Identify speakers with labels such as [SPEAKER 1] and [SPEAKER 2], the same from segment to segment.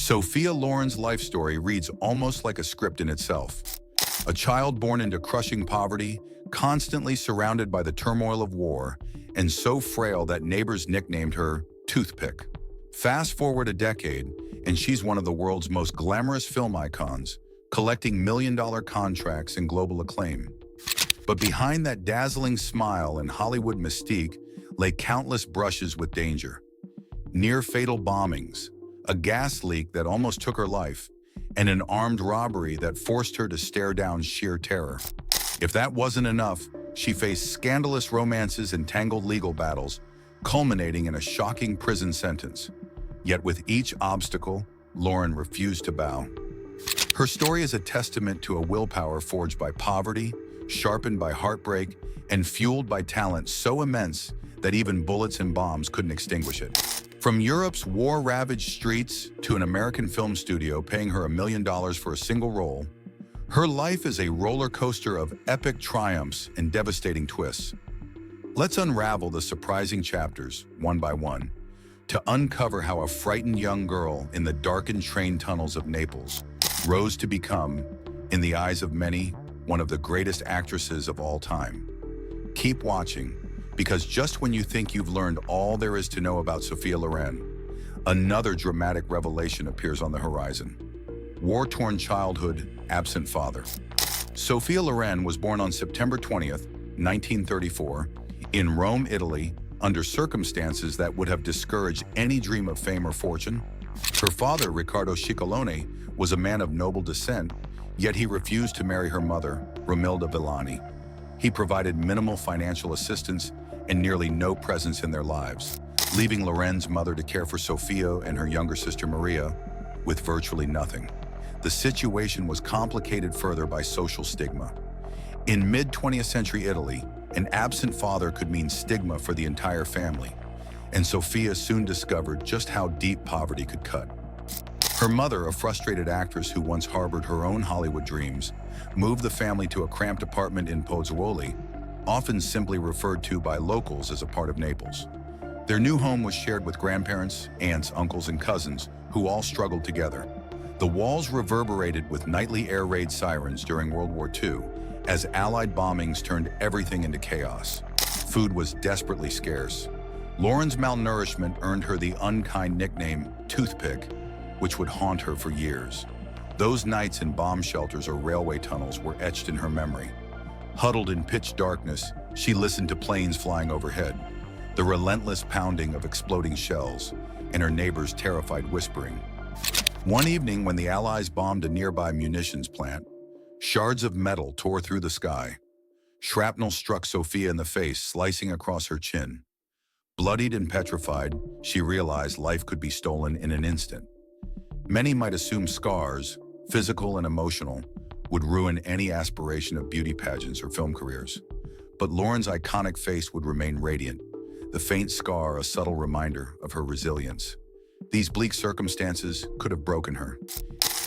[SPEAKER 1] Sophia Loren's life story reads almost like a script in itself. A child born into crushing poverty, constantly surrounded by the turmoil of war, and so frail that neighbors nicknamed her Toothpick. Fast forward a decade, and she's one of the world's most glamorous film icons, collecting million-dollar contracts and global acclaim. But behind that dazzling smile and Hollywood mystique lay countless brushes with danger. Near-fatal bombings, a gas leak that almost took her life, and an armed robbery that forced her to stare down sheer terror. If that wasn't enough, she faced scandalous romances and tangled legal battles, culminating in a shocking prison sentence. Yet with each obstacle, Loren refused to bow. Her story is a testament to a willpower forged by poverty, sharpened by heartbreak, and fueled by talent so immense that even bullets and bombs couldn't extinguish it. From Europe's war-ravaged streets to an American film studio paying her $1 million for a single role, her life is a roller coaster of epic triumphs and devastating twists. Let's unravel the surprising chapters, one by one, to uncover how a frightened young girl in the darkened train tunnels of Naples rose to become, in the eyes of many, one of the greatest actresses of all time. Keep watching, because just when you think you've learned all there is to know about Sophia Loren, another dramatic revelation appears on the horizon. War-torn childhood, absent father. Sophia Loren was born on September 20th, 1934, in Rome, Italy, under circumstances that would have discouraged any dream of fame or fortune. Her father, Riccardo Ciccolone, was a man of noble descent, yet he refused to marry her mother, Romilda Villani. He provided minimal financial assistance and nearly no presence in their lives, leaving Loren's mother to care for Sophia and her younger sister Maria with virtually nothing. The situation was complicated further by social stigma. In mid-20th century Italy, an absent father could mean stigma for the entire family, and Sophia soon discovered just how deep poverty could cut. Her mother, a frustrated actress who once harbored her own Hollywood dreams, moved the family to a cramped apartment in Pozzuoli, often simply referred to by locals as a part of Naples. Their new home was shared with grandparents, aunts, uncles, and cousins, who all struggled together. The walls reverberated with nightly air raid sirens during World War II, as Allied bombings turned everything into chaos. Food was desperately scarce. Loren's malnourishment earned her the unkind nickname Toothpick, which would haunt her for years. Those nights in bomb shelters or railway tunnels were etched in her memory. Huddled in pitch darkness, she listened to planes flying overhead, the relentless pounding of exploding shells, and her neighbors' terrified whispering. One evening, when the Allies bombed a nearby munitions plant, shards of metal tore through the sky. Shrapnel struck Sophia in the face, slicing across her chin. Bloodied and petrified, she realized life could be stolen in an instant. Many might assume scars, physical and emotional, would ruin any aspiration of beauty pageants or film careers. But Loren's iconic face would remain radiant, the faint scar a subtle reminder of her resilience. These bleak circumstances could have broken her.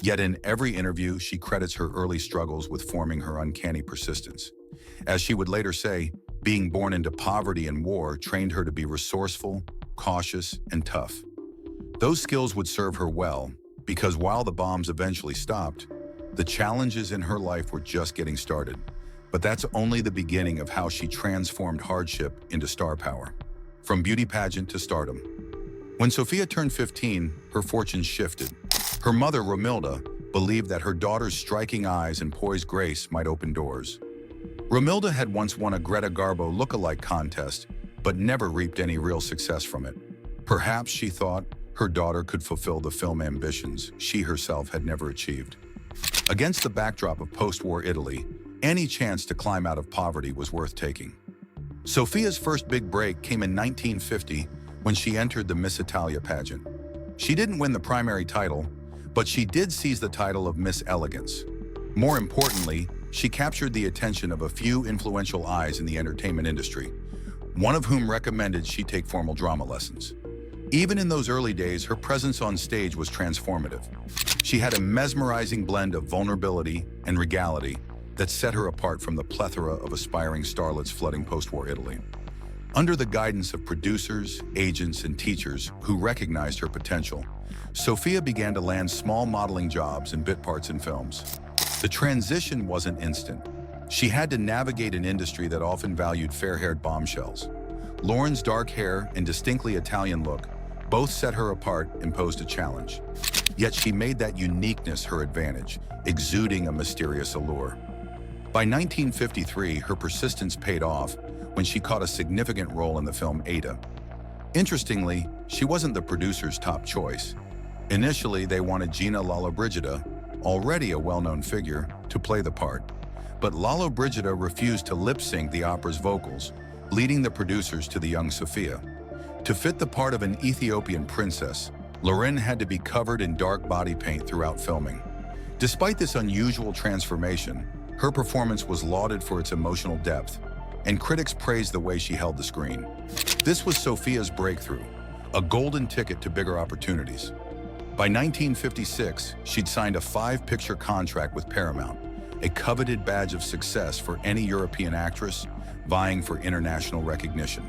[SPEAKER 1] Yet in every interview, she credits her early struggles with forming her uncanny persistence. As she would later say, being born into poverty and war trained her to be resourceful, cautious, and tough. Those skills would serve her well, because while the bombs eventually stopped, the challenges in her life were just getting started. But that's only the beginning of how she transformed hardship into star power. From beauty pageant to stardom. When Sophia turned 15, her fortunes shifted. Her mother, Romilda, believed that her daughter's striking eyes and poised grace might open doors. Romilda had once won a Greta Garbo look-alike contest, but never reaped any real success from it. Perhaps, she thought, her daughter could fulfill the film ambitions she herself had never achieved. Against the backdrop of post-war Italy, any chance to climb out of poverty was worth taking. Sophia's first big break came in 1950 when she entered the Miss Italia pageant. She didn't win the primary title, but she did seize the title of Miss Elegance. More importantly, she captured the attention of a few influential eyes in the entertainment industry, one of whom recommended she take formal drama lessons. Even in those early days, her presence on stage was transformative. She had a mesmerizing blend of vulnerability and regality that set her apart from the plethora of aspiring starlets flooding post-war Italy. Under the guidance of producers, agents, and teachers who recognized her potential, Sophia began to land small modeling jobs and bit parts in films. The transition wasn't instant. She had to navigate an industry that often valued fair-haired bombshells. Loren's dark hair and distinctly Italian look both set her apart and posed a challenge. Yet she made that uniqueness her advantage, exuding a mysterious allure. By 1953, her persistence paid off when she caught a significant role in the film Ada. Interestingly, she wasn't the producer's top choice. Initially, they wanted Gina Lollobrigida, already a well-known figure, to play the part. But Lollobrigida refused to lip-sync the opera's vocals, leading the producers to the young Sophia. To fit the part of an Ethiopian princess, Loren had to be covered in dark body paint throughout filming. Despite this unusual transformation, her performance was lauded for its emotional depth, and critics praised the way she held the screen. This was Sophia's breakthrough, a golden ticket to bigger opportunities. By 1956, she'd signed a 5-picture contract with Paramount, a coveted badge of success for any European actress vying for international recognition.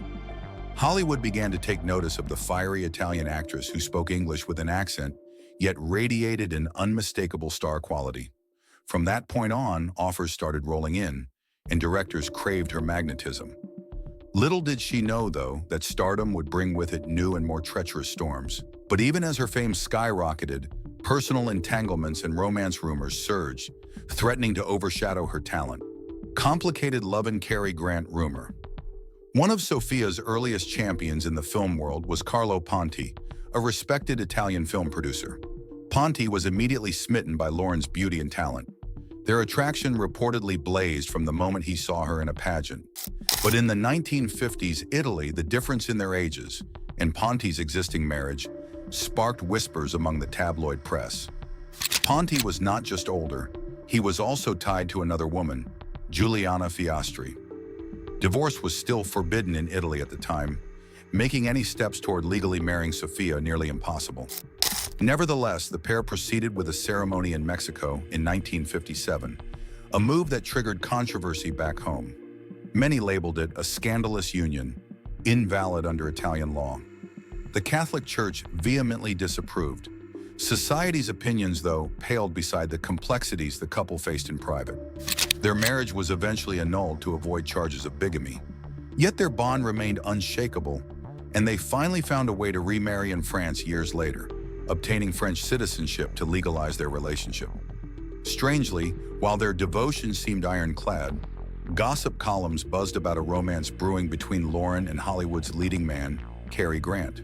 [SPEAKER 1] Hollywood began to take notice of the fiery Italian actress who spoke English with an accent, yet radiated an unmistakable star quality. From that point on, offers started rolling in, and directors craved her magnetism. Little did she know, though, that stardom would bring with it new and more treacherous storms. But even as her fame skyrocketed, personal entanglements and romance rumors surged, threatening to overshadow her talent. Complicated love and Cary Grant rumor. One of Sophia's earliest champions in the film world was Carlo Ponti, a respected Italian film producer. Ponti was immediately smitten by Loren's beauty and talent. Their attraction reportedly blazed from the moment he saw her in a pageant. But in the 1950s Italy, the difference in their ages, and Ponti's existing marriage, sparked whispers among the tabloid press. Ponti was not just older, he was also tied to another woman, Giuliana Fiastri. Divorce was still forbidden in Italy at the time, making any steps toward legally marrying Sophia nearly impossible. Nevertheless, the pair proceeded with a ceremony in Mexico in 1957, a move that triggered controversy back home. Many labeled it a scandalous union, invalid under Italian law. The Catholic Church vehemently disapproved. Society's opinions, though, paled beside the complexities the couple faced in private. Their marriage was eventually annulled to avoid charges of bigamy. Yet their bond remained unshakable, and they finally found a way to remarry in France years later, obtaining French citizenship to legalize their relationship. Strangely, while their devotion seemed ironclad, gossip columns buzzed about a romance brewing between Loren and Hollywood's leading man, Cary Grant.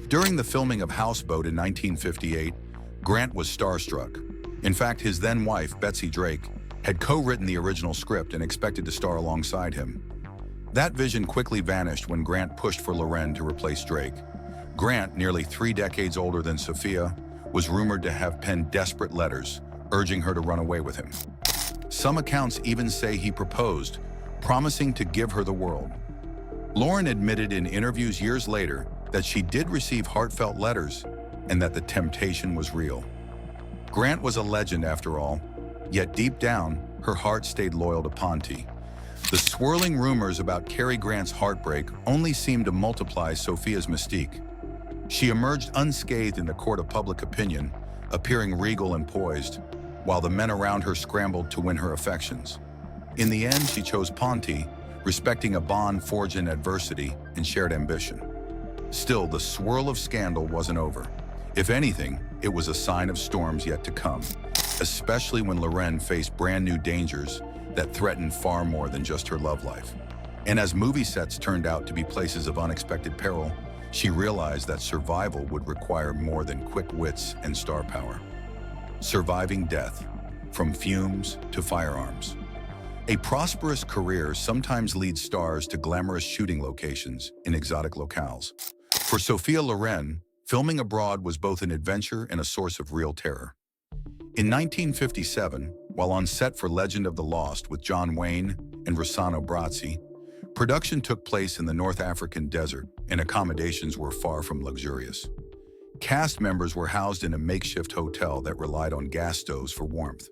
[SPEAKER 1] During the filming of Houseboat in 1958, Grant was starstruck. In fact, his then-wife, Betsy Drake, had co-written the original script and expected to star alongside him. That vision quickly vanished when Grant pushed for Loren to replace Drake. Grant, nearly 3 decades older than Sophia, was rumored to have penned desperate letters, urging her to run away with him. Some accounts even say he proposed, promising to give her the world. Loren admitted in interviews years later that she did receive heartfelt letters and that the temptation was real. Grant was a legend after all, yet deep down, her heart stayed loyal to Ponti. The swirling rumors about Cary Grant's heartbreak only seemed to multiply Sophia's mystique. She emerged unscathed in the court of public opinion, appearing regal and poised, while the men around her scrambled to win her affections. In the end, she chose Ponti, respecting a bond forged in adversity and shared ambition. Still, the swirl of scandal wasn't over. If anything, it was a sign of storms yet to come, especially when Loren faced brand new dangers that threatened far more than just her love life. And as movie sets turned out to be places of unexpected peril, she realized that survival would require more than quick wits and star power. Surviving death, from fumes to firearms. A prosperous career sometimes leads stars to glamorous shooting locations in exotic locales. For Sophia Loren, filming abroad was both an adventure and a source of real terror. In 1957, while on set for Legend of the Lost with John Wayne and Rossano Brazzi, production took place in the North African desert and accommodations were far from luxurious. Cast members were housed in a makeshift hotel that relied on gas stoves for warmth.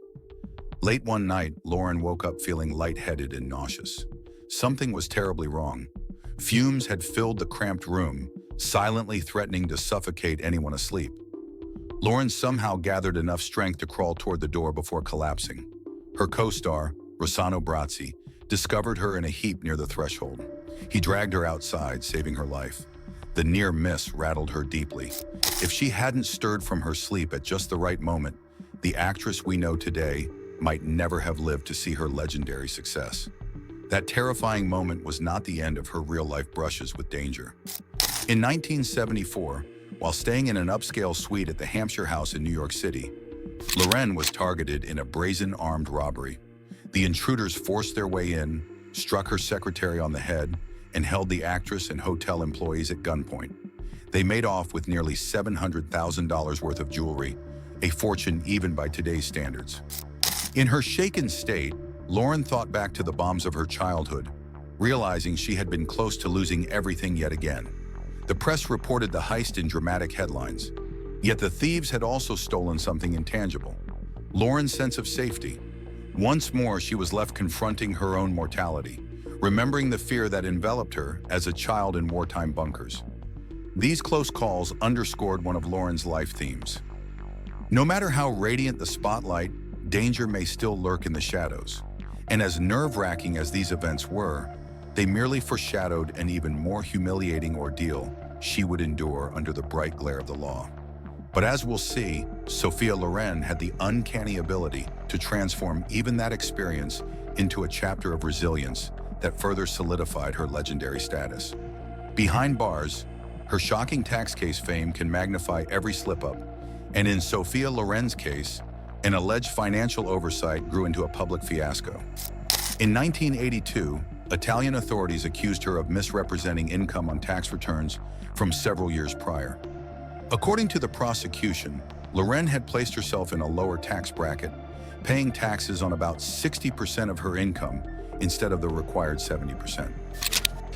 [SPEAKER 1] Late one night, Loren woke up feeling lightheaded and nauseous. Something was terribly wrong. Fumes had filled the cramped room, silently threatening to suffocate anyone asleep. Loren somehow gathered enough strength to crawl toward the door before collapsing. Her co-star, Rossano Brazzi, discovered her in a heap near the threshold. He dragged her outside, saving her life. The near miss rattled her deeply. If she hadn't stirred from her sleep at just the right moment, the actress we know today might never have lived to see her legendary success. That terrifying moment was not the end of her real-life brushes with danger. In 1974, while staying in an upscale suite at the Hampshire House in New York City, Loren was targeted in a brazen armed robbery. The intruders forced their way in, struck her secretary on the head, and held the actress and hotel employees at gunpoint. They made off with nearly $700,000 worth of jewelry, a fortune even by today's standards. In her shaken state, Loren thought back to the bombs of her childhood, realizing she had been close to losing everything yet again. The press reported the heist in dramatic headlines. Yet the thieves had also stolen something intangible: Loren's sense of safety. Once more, she was left confronting her own mortality, remembering the fear that enveloped her as a child in wartime bunkers. These close calls underscored one of Loren's life themes. No matter how radiant the spotlight, danger may still lurk in the shadows. And as nerve-wracking as these events were, they merely foreshadowed an even more humiliating ordeal she would endure under the bright glare of the law. But as we'll see, Sophia Loren had the uncanny ability to transform even that experience into a chapter of resilience that further solidified her legendary status. Behind bars, her shocking tax case fame can magnify every slip-up, and in Sophia Loren's case, an alleged financial oversight grew into a public fiasco. In 1982, Italian authorities accused her of misrepresenting income on tax returns from several years prior. According to the prosecution, Loren had placed herself in a lower tax bracket, paying taxes on about 60% of her income instead of the required 70%.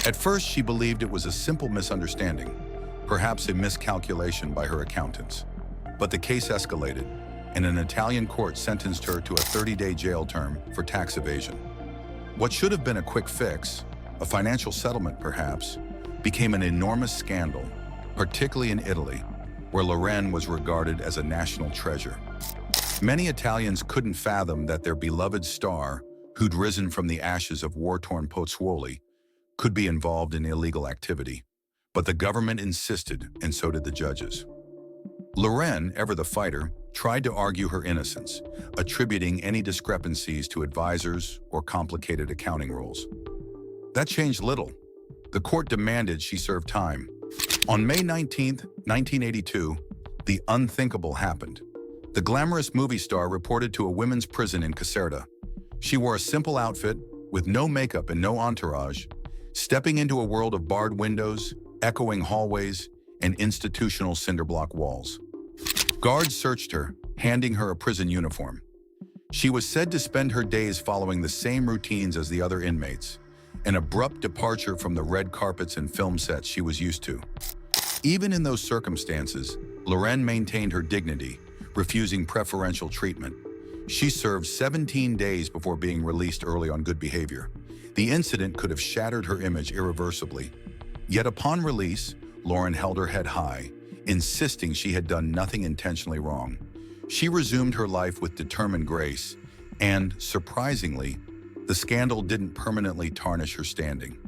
[SPEAKER 1] At first, she believed it was a simple misunderstanding, perhaps a miscalculation by her accountants. But the case escalated, and an Italian court sentenced her to a 30-day jail term for tax evasion. What should have been a quick fix, a financial settlement perhaps, became an enormous scandal, particularly in Italy, where Loren was regarded as a national treasure. Many Italians couldn't fathom that their beloved star, who'd risen from the ashes of war-torn Pozzuoli, could be involved in illegal activity. But the government insisted, and so did the judges. Loren, ever the fighter, tried to argue her innocence, attributing any discrepancies to advisors or complicated accounting rules. That changed little. The court demanded she serve time. On May 19, 1982, the unthinkable happened. The glamorous movie star reported to a women's prison in Caserta. She wore a simple outfit, with no makeup and no entourage, stepping into a world of barred windows, echoing hallways, and institutional cinder-block walls. Guards searched her, handing her a prison uniform. She was said to spend her days following the same routines as the other inmates, an abrupt departure from the red carpets and film sets she was used to. Even in those circumstances, Loren maintained her dignity, refusing preferential treatment. She served 17 days before being released early on good behavior. The incident could have shattered her image irreversibly. Yet upon release, Loren held her head high, insisting she had done nothing intentionally wrong. She resumed her life with determined grace, and, surprisingly, the scandal didn't permanently tarnish her standing.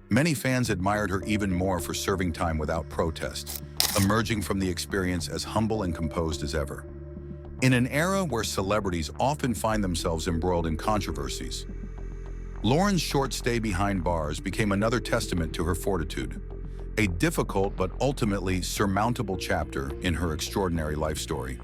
[SPEAKER 1] Many fans admired her even more for serving time without protest, emerging from the experience as humble and composed as ever. In an era where celebrities often find themselves embroiled in controversies, Loren's short stay behind bars became another testament to her fortitude, a difficult but ultimately surmountable chapter in her extraordinary life story.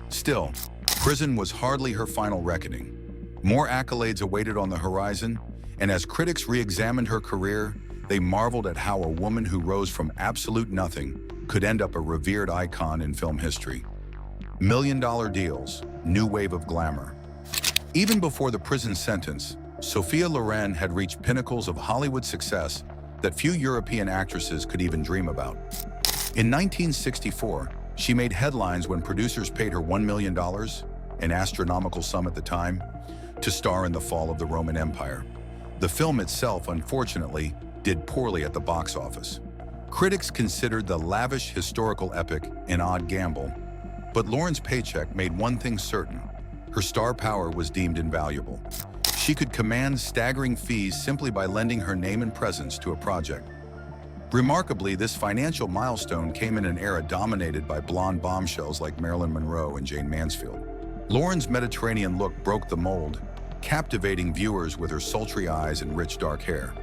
[SPEAKER 1] Still, prison was hardly her final reckoning. More accolades awaited on the horizon, and as critics re-examined her career, they marveled at how a woman who rose from absolute nothing could end up a revered icon in film history. Million-dollar deals, new wave of glamour. Even before the prison sentence, Sophia Loren had reached pinnacles of Hollywood success that few European actresses could even dream about. In 1964, she made headlines when producers paid her $1 million, an astronomical sum at the time, to star in The Fall of the Roman Empire. The film itself, unfortunately, did poorly at the box office. Critics considered the lavish historical epic an odd gamble, but Loren's paycheck made one thing certain: her star power was deemed invaluable. She could command staggering fees simply by lending her name and presence to a project. Remarkably, this financial milestone came in an era dominated by blonde bombshells like Marilyn Monroe and Jane Mansfield. Loren's Mediterranean look broke the mold, captivating viewers with her sultry eyes and rich dark hair.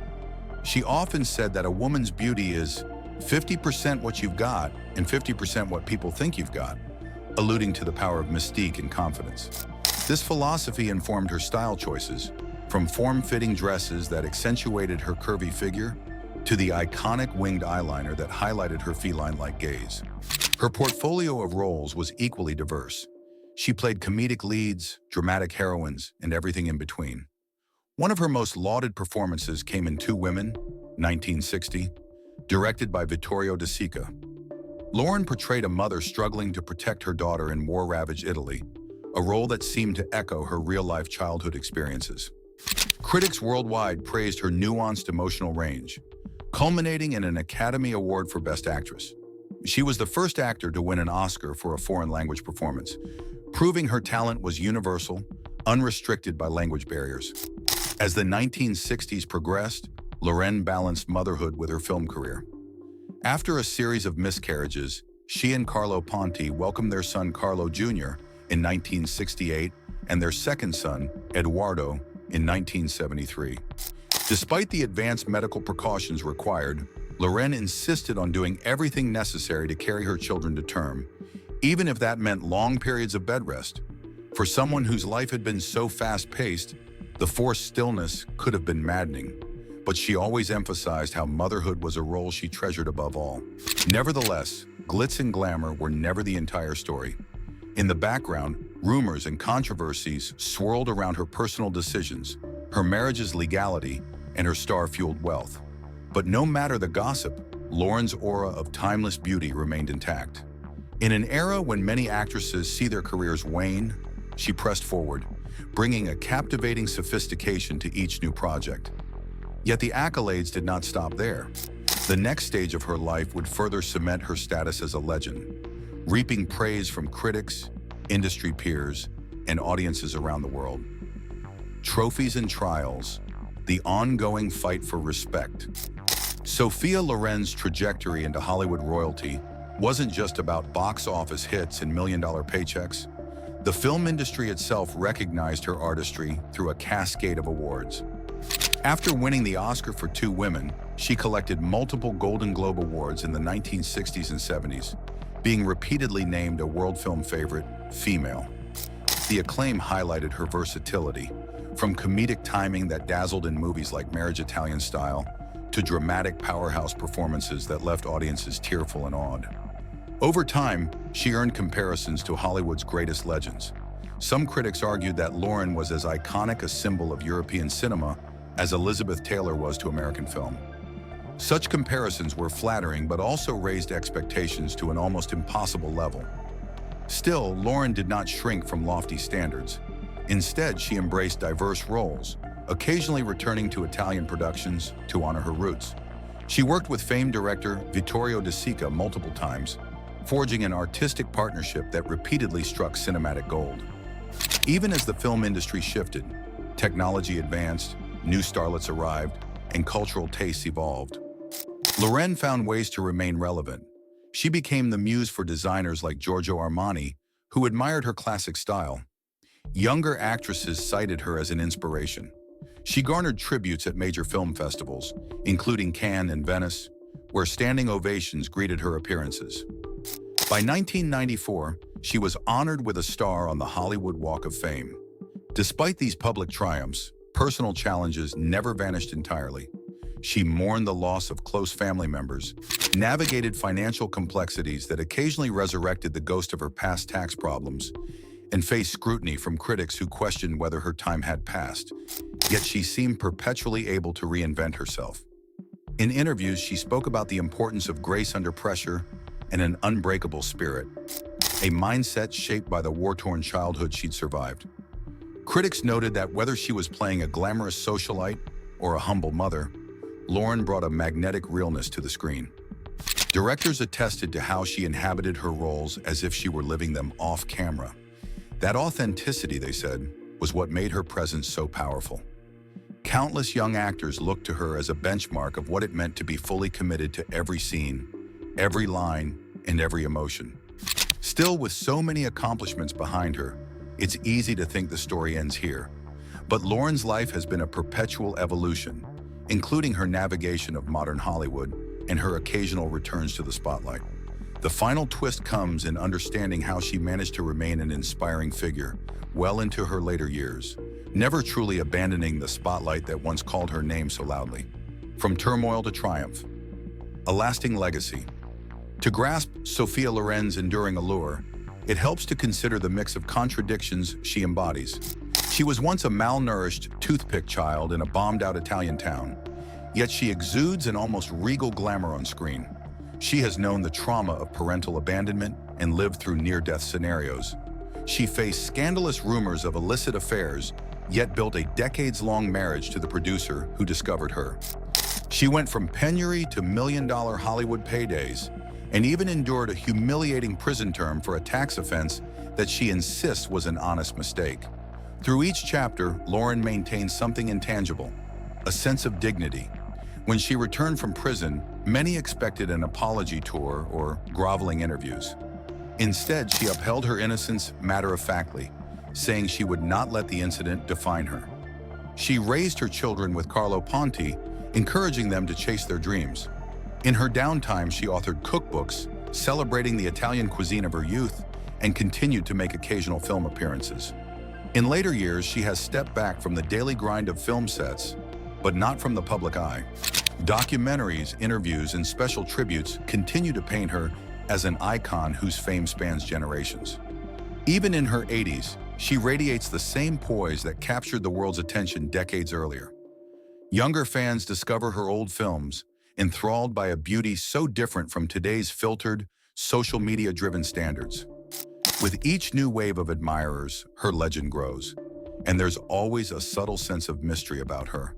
[SPEAKER 1] She often said that a woman's beauty is 50% what you've got and 50% what people think you've got, alluding to the power of mystique and confidence. This philosophy informed her style choices, from form-fitting dresses that accentuated her curvy figure to the iconic winged eyeliner that highlighted her feline-like gaze. Her portfolio of roles was equally diverse. She played comedic leads, dramatic heroines, and everything in between. One of her most lauded performances came in Two Women, 1960, directed by Vittorio De Sica. Loren portrayed a mother struggling to protect her daughter in war-ravaged Italy, a role that seemed to echo her real-life childhood experiences. Critics worldwide praised her nuanced emotional range, culminating in an Academy Award for Best Actress. She was the first actor to win an Oscar for a foreign language performance, proving her talent was universal, unrestricted by language barriers. As the 1960s progressed, Loren balanced motherhood with her film career. After a series of miscarriages, she and Carlo Ponti welcomed their son Carlo Jr. in 1968 and their second son, Eduardo, in 1973. Despite the advanced medical precautions required, Loren insisted on doing everything necessary to carry her children to term, even if that meant long periods of bed rest. For someone whose life had been so fast-paced, the forced stillness could have been maddening, but she always emphasized how motherhood was a role she treasured above all. Nevertheless, glitz and glamour were never the entire story. In the background, rumors and controversies swirled around her personal decisions, her marriage's legality, and her star-fueled wealth. But no matter the gossip, Loren's aura of timeless beauty remained intact. In an era when many actresses see their careers wane, she pressed forward, bringing a captivating sophistication to each new project. Yet the accolades did not stop there. The next stage of her life would further cement her status as a legend, reaping praise from critics, industry peers, and audiences around the world. Trophies and trials, the ongoing fight for respect. Sophia Loren's trajectory into Hollywood royalty wasn't just about box office hits and million-dollar paychecks. The film industry itself recognized her artistry through a cascade of awards. After winning the Oscar for Two Women, she collected multiple Golden Globe Awards in the 1960s and 70s, being repeatedly named a World Film Favorite female. The Acclaim highlighted her versatility, from comedic timing that dazzled in movies like Marriage Italian Style to dramatic powerhouse performances that left audiences tearful and awed. Over time, she earned comparisons to Hollywood's greatest legends. Some critics argued that Loren was as iconic a symbol of European cinema as Elizabeth Taylor was to American film. Such comparisons were flattering but also raised expectations to an almost impossible level. Still, Loren did not shrink from lofty standards. Instead, she embraced diverse roles, occasionally returning to Italian productions to honor her roots. She worked with famed director Vittorio De Sica multiple times, forging an artistic partnership that repeatedly struck cinematic gold. Even as the film industry shifted, technology advanced, new starlets arrived, and cultural tastes evolved, Loren found ways to remain relevant. She became the muse for designers like Giorgio Armani, who admired her classic style. Younger actresses cited her as an inspiration. She garnered tributes at major film festivals, including Cannes and Venice, where standing ovations greeted her appearances. By 1994, she was honored with a star on the Hollywood Walk of Fame. Despite these public triumphs, personal challenges never vanished entirely. She mourned the loss of close family members, navigated financial complexities that occasionally resurrected the ghost of her past tax problems, and faced scrutiny from critics who questioned whether her time had passed. Yet she seemed perpetually able to reinvent herself. In interviews, she spoke about the importance of grace under pressure and an unbreakable spirit, a mindset shaped by the war-torn childhood she'd survived. Critics noted that whether she was playing a glamorous socialite or a humble mother, Loren brought a magnetic realness to the screen. Directors attested to how she inhabited her roles as if she were living them off camera. That authenticity, they said, was what made her presence so powerful. Countless young actors looked to her as a benchmark of what it meant to be fully committed to every scene, every line, and every emotion. Still, with so many accomplishments behind her, it's easy to think the story ends here. But Loren's life has been a perpetual evolution, including her navigation of modern Hollywood and her occasional returns to the spotlight. The final twist comes in understanding how she managed to remain an inspiring figure well into her later years, never truly abandoning the spotlight that once called her name so loudly. From turmoil to triumph, a lasting legacy. To grasp Sophia Loren's enduring allure, it helps to consider the mix of contradictions she embodies. She was once a malnourished toothpick child in a bombed-out Italian town, yet she exudes an almost regal glamour on screen. She has known the trauma of parental abandonment and lived through near-death scenarios. She faced scandalous rumors of illicit affairs, yet built a decades-long marriage to the producer who discovered her. She went from penury to million-dollar Hollywood paydays, and even endured a humiliating prison term for a tax offense that she insists was an honest mistake. Through each chapter, Loren maintained something intangible, a sense of dignity. When she returned from prison, many expected an apology tour or groveling interviews. Instead, she upheld her innocence matter-of-factly, saying she would not let the incident define her. She raised her children with Carlo Ponti, encouraging them to chase their dreams. In her downtime, she authored cookbooks, celebrating the Italian cuisine of her youth, and continued to make occasional film appearances. In later years, she has stepped back from the daily grind of film sets, but not from the public eye. Documentaries, interviews, and special tributes continue to paint her as an icon whose fame spans generations. Even in her 80s, she radiates the same poise that captured the world's attention decades earlier. Younger fans discover her old films, enthralled by a beauty so different from today's filtered, social media-driven standards. With each new wave of admirers, her legend grows, and there's always a subtle sense of mystery about her.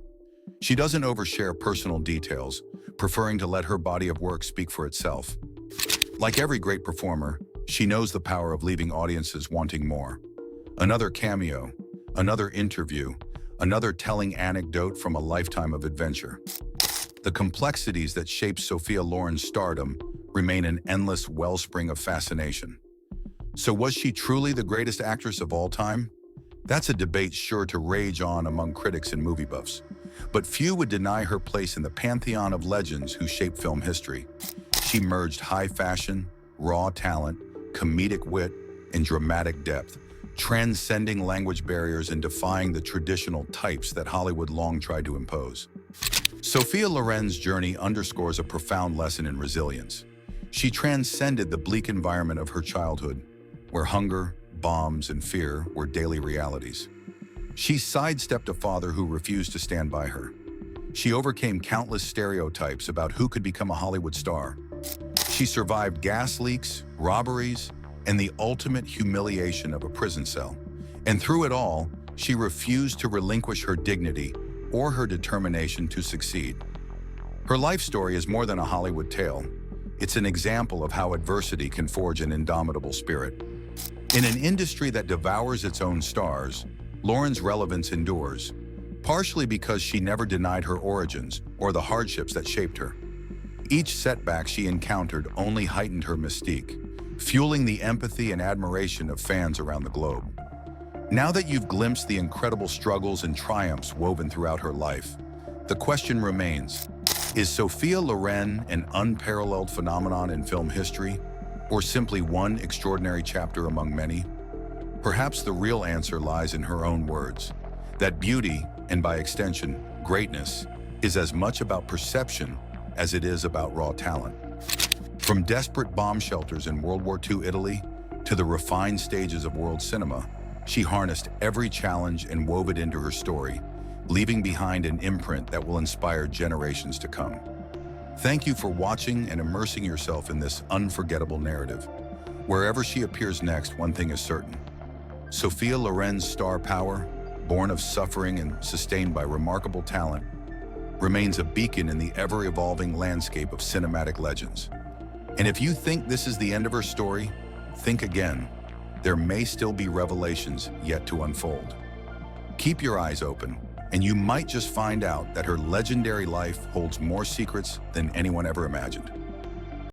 [SPEAKER 1] She doesn't overshare personal details, preferring to let her body of work speak for itself. Like every great performer, she knows the power of leaving audiences wanting more. Another cameo, another interview, another telling anecdote from a lifetime of adventure. The complexities that shape Sophia Loren's stardom remain an endless wellspring of fascination. So was she truly the greatest actress of all time? That's a debate sure to rage on among critics and movie buffs. But few would deny her place in the pantheon of legends who shaped film history. She merged high fashion, raw talent, comedic wit, and dramatic depth, transcending language barriers and defying the traditional types that Hollywood long tried to impose. Sophia Loren's journey underscores a profound lesson in resilience. She transcended the bleak environment of her childhood, where hunger, bombs, and fear were daily realities. She sidestepped a father who refused to stand by her. She overcame countless stereotypes about who could become a Hollywood star. She survived gas leaks, robberies, and the ultimate humiliation of a prison cell. And through it all, she refused to relinquish her dignity or her determination to succeed. Her life story is more than a Hollywood tale. It's an example of how adversity can forge an indomitable spirit. In an industry that devours its own stars, Loren's relevance endures, partially because she never denied her origins or the hardships that shaped her. Each setback she encountered only heightened her mystique, fueling the empathy and admiration of fans around the globe. Now that you've glimpsed the incredible struggles and triumphs woven throughout her life, the question remains, is Sophia Loren an unparalleled phenomenon in film history, or simply one extraordinary chapter among many? Perhaps the real answer lies in her own words, that beauty, and by extension, greatness, is as much about perception as it is about raw talent. From desperate bomb shelters in World War II Italy to the refined stages of world cinema, she harnessed every challenge and wove it into her story, leaving behind an imprint that will inspire generations to come. Thank you for watching and immersing yourself in this unforgettable narrative. Wherever she appears next, one thing is certain. Sophia Loren's star power, born of suffering and sustained by remarkable talent, remains a beacon in the ever-evolving landscape of cinematic legends. And if you think this is the end of her story, think again. There may still be revelations yet to unfold. Keep your eyes open, and you might just find out that her legendary life holds more secrets than anyone ever imagined.